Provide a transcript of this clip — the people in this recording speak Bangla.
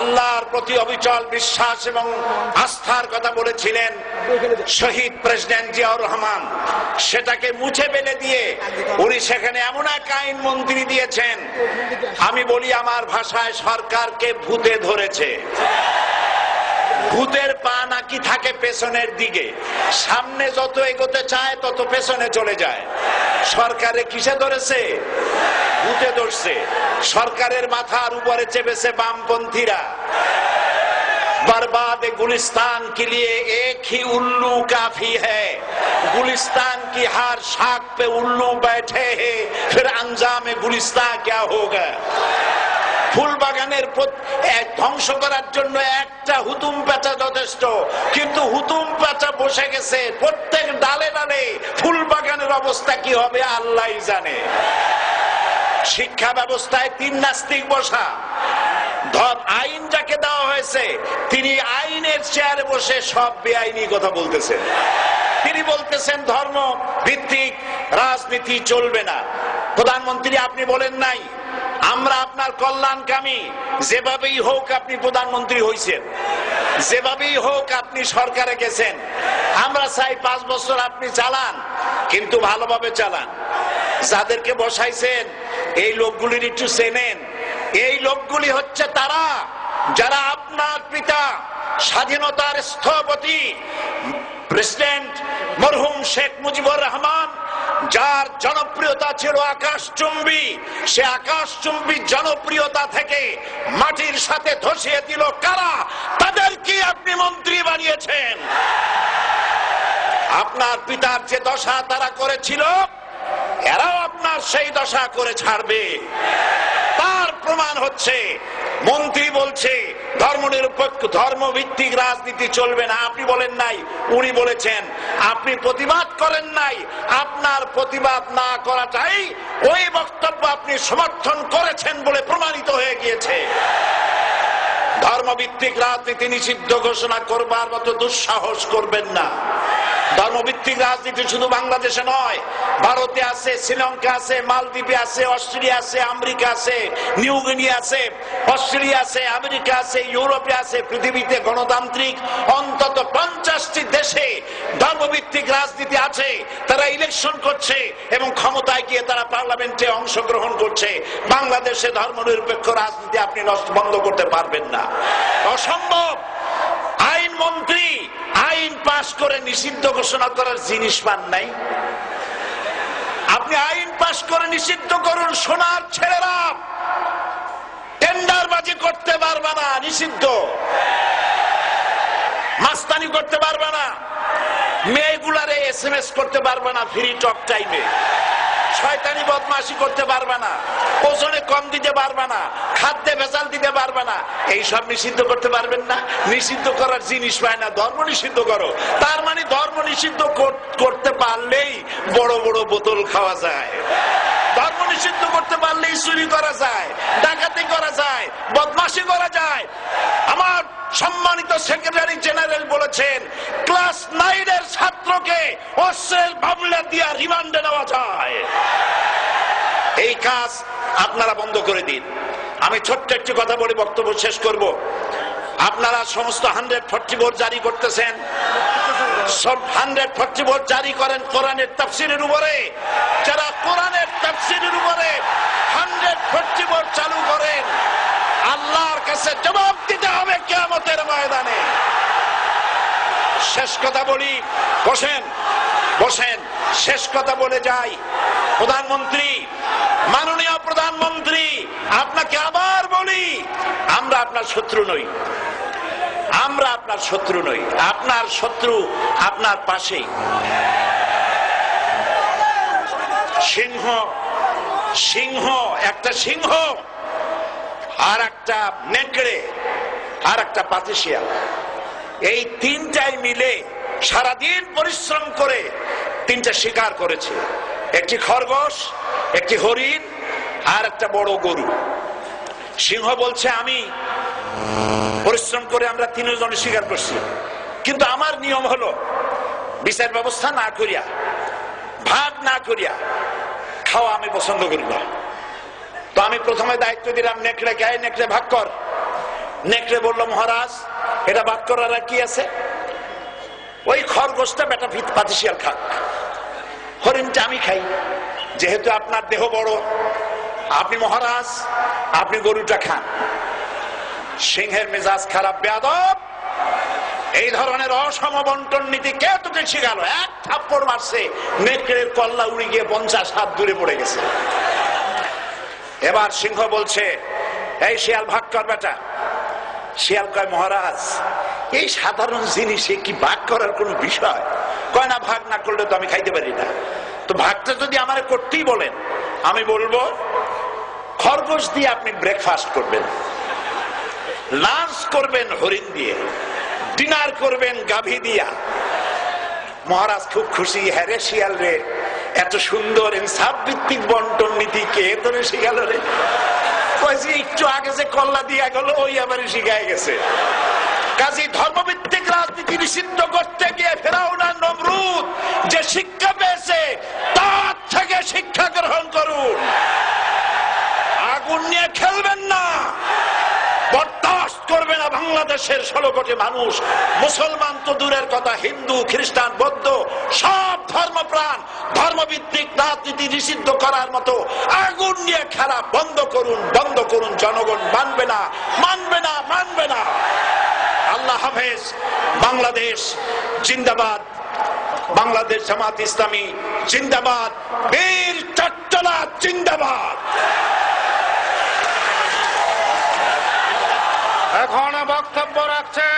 আল্লাহর প্রতি অবিচল বিশ্বাস এবং আস্থার কথা বলেছিলেন শহীদ প্রেসিডেন্ট জিয়াউর রহমান, সেটাকে মুছে ফেলে দিয়ে উনি সেখানে এমন এক আইন মন্ত্রী দিয়েছেন, আমি বলি আমার ভাষায় সরকারকে ভূতে ধরেছে। ভূতের পা নাকি থাকে পেছনের দিকে, সামনে যত এগোতে চায় তত পেছনে চলে যায়। সরকারে কিসে ধরেছে? ভূতে ধরছে। সরকারের মাথার উপরে চেপেছে বামপন্থীরা। बर्बाद गुलिस्तान के लिए एक ही उल्लू काफी है, गुलिस्तान की हर शाख पे उल्लू बैठे हैं, फिर अंजाम गुलिस्तान क्या होगा। ফুল বাগানের ধ্বংস করার জন্য একটা হুতুম পেঁচা যথেষ্ট, কিন্তু হুতুম পেঁচা বসে গেছে প্রত্যেক ডালে ডালে। ফুল বাগানের অবস্থা কি হবে আল্লাহই জানে। শিক্ষা ব্যবস্থায় তিন নাস্তিক বসা। আইন যাকে দেওয়া হয়েছে তিনি আইনের চেয়ারে বসে সব বেআইনি কথা বলতেছেন। তিনি বলতেছেন ধর্ম ভিত্তিক রাজনীতি চলবে না। প্রধানমন্ত্রী আপনি বলেন নাই আমরা আপনার কল্যাণকামী, যেভাবেই হোক আপনি প্রধানমন্ত্রী হয়েছেন, যেভাবেই হোক আপনি সরকারে গেছেন, আমরা চাই 5 বছর আপনি চালান, কিন্তু ভালোভাবে চালান। যাদেরকে বসাইছেন এই লোকগুলির একটু চেনেন। এই লোকগুলি হচ্ছে তারা যারা আপনার পিতা স্বাধীনতার স্থপতি প্রেসিডেন্ট মরহুম শেখ মুজিবুর রহমান, যার জনপ্রিয়তা ছিল আকাশচুম্বী, সে আকাশচুম্বী জনপ্রিয়তা থেকে মাটির সাথে ধসিয়ে দিল কারা? তাদেরকে আপনি মন্ত্রী বানিয়েছেন। আপনার পিতার যে দশা তারা করেছিল, এরাও আপনার সেই দশা করে ছাড়বে। তার প্রমাণ হচ্ছে মন্ত্রী বলছে ধর্মনিরপেক্ষ ধর্মভিত্তিক রাজনীতি চলবে না। আপনি বলেন নাই, উনি বলেছেন। আপনি প্রতিবাদ করেন নাই। আপনার প্রতিবাদ না করাটাই ওই বক্তব্য আপনি সমর্থন করেছেন বলে প্রমাণিত হয়ে গিয়েছে। ধর্মভিত্তিক রাজনীতি নিষিদ্ধ ঘোষণা করবার মতো দুঃসাহস করবেন না। ধর্মভিত্তিক রাজনীতি শুধু বাংলাদেশে নয়, ভারতে আছে, শ্রীলঙ্কা আছে, মালদ্বীপে আছে, অস্ট্রেলিয়া আছে, আমেরিকা আছে, নিউ গিনি আছে, অস্ট্রেলিয়া আছে, আমেরিকা আছে, ইউরোপে আছে। পৃথিবীতে গণতান্ত্রিক অন্তত 50টি দেশে ধর্মভিত্তিক রাজনীতি আছে। তারা ইলেকশন করছে এবং ক্ষমতায় গিয়ে তারা পার্লামেন্টে অংশগ্রহণ করছে। বাংলাদেশে ধর্মনিরপেক্ষ রাজনীতি আপনি বন্ধ করতে পারবেন না, অসম্ভব। আইন মন্ত্রী আইন পাশ করে নিষিদ্ধ ঘোষণা করার জিনিস পান নাই। আপনি আইন পাশ করে নিষিদ্ধ করুন। সোনার ছেলেরা টেন্ডারবাজি করতে পারবে না, নিষিদ্ধ। মাস্তানি করতে পারবে না, মেয়েগুলারে SMS করতে পারবে না ফ্রি টক টাইমে, শয়তানি বদমাশি করতে পারবে না, ওজনে কম দিতে পারবে না, খাদ্যে ভেজাল দিতে পারবে না। এইসব নিষিদ্ধ করতে পারবেন না। নিষিদ্ধ করার জিনিস পায় না, ধর্ম নিষিদ্ধ করো। তার মানে ধর্ম নিষিদ্ধ করতে পারলেই বড় বড় বোতল খাওয়া যায়। ধর্ম নিষিদ্ধ করতে পারলেই চুরি করা যায়, ডাকাতি করা যায়, বদমাশি করা যায়। আমার সম্মানিত সেক্রেটারি জেনারেল বলেছেন ক্লাস 9 এর ছাত্রকে অশ্লীল মামলা দিয়ে রিমান্ডে নেওয়া যায়। এই কাজ আপনারা বন্ধ করে দিন। আমি ছোট্ট একটি কথা বলে বক্তব্য শেষ করব। আপনারা সমস্ত 144 জারি করতেছেন। সব 144 জারি করেন কোরআনের তাফসীরের উপরে। যারা কোরআনের তাফসীরের উপরে 144 চালু করেন, আল্লাহর কাছে জবাব দিতে হবে কিয়ামতের ময়দানে। শেষ কথা বলি, বসেন বসেন, শেষ কথা বলে যাই। প্রধানমন্ত্রী, মাননীয় প্রধানমন্ত্রী, আপনাকে আবার বলি, আমরা আপনার শত্রু নই। আমরা আপনার শত্রু নই। আপনার শত্রু আপনার পাশেই। সিংহ, সিংহ, একটা সিংহ আর একটা নেকড়ে আর একটা পাতিশিয়াল, এই তিনটাই মিলে সারাদিন পরিশ্রম করে তিনটা শিকার করেছে। একটি খরগোশ, একটি হরিণ আর একটা বড় গরু। সিংহ বলছে আমি পরিশ্রম করে আমরা তিনজনে শিকার করছি, কিন্তু আমার নিয়ম হলো বিচার ব্যবস্থা না করিয়া, ভাগ না করিয়া খাওয়া আমি পছন্দ করি না। তো আমি প্রথমে দায়িত্ব দিলাম নেকড়েকে, নেকড়ে ভাগ কর। নেকড়ে বলল, মহারাজ এটা বাদ করার আর কি আছে, ওই খরগোশটা বেটা পাতিশিয়াল খাক, হরিণটা আমি খাই, যেহেতু আপনার দেহ বড়, আপনি মহারাজ, আপনি গরুটা খান। সিংহের মেজাজ খারাপ, বেয়াদব, এই ধরনের অসম বন্টন নীতি কে তোকে শিখালো? এক থাপ্পড় মারছে, নেকড়ের কল্লা উড়ে গিয়ে 50 হাত দূরে পড়ে গেছে। এবার সিংহ বলছে, এই শিয়াল ভাগ কর বেটা। শিয়াল কয়, মহারাজ এই সাধারণ জিনিসে কি ভাগ করার কোন বিষয়? কয় না, ভাগ না করলে তো আমি খাইতে পারি না। তো ভাগটা যদি আমার করতেই বলেন, আমি বলবো খরগোশ দিয়ে আপনি ব্রেকফাস্ট করবেন, লাঞ্চ করবেন হরিণ দিয়ে, ডিনার করবেন গাভী দিয়া। মহারাজ খুব খুশি, হ্যাঁ রে শিয়াল রে, এত সুন্দর ইনসাফ ভিত্তিক বন্টন নীতি কে তোরে শিখাল রে? একটু আগে যে কল্লা দিয়া গেল ওই আবার শিখায় গেছে। কাজী ধর্মভিত্তিক রাজনীতি নিষিদ্ধ করতে গিয়ে ফেরাউন আর নমরুদ যে শিক্ষা পেয়েছে তার থেকে শিক্ষা গ্রহণ করুন। আগুন নিয়ে খেলবেন না, বরদাস্ত করবে না বাংলাদেশের 16 কোটি মানুষ। মুসলমান তো দূরের কথা, হিন্দু, খ্রিস্টান, বৌদ্ধ সব ধর্মপ্রাণ ধর্মভিত্তিক রাজনীতি নিষিদ্ধ করার মতো আগুন নিয়ে খেলা বন্ধ করুন, বন্ধ করুন। জনগণ মানবে না, মানবে না, মানবে না। আল্লাহ হাফেজ। বাংলাদেশ জিন্দাবাদ, বাংলাদেশ জামাত ইসলামী জিন্দাবাদ, বীর চট্টলা জিন্দাবাদ। এখন বক্তব্য রাখছেন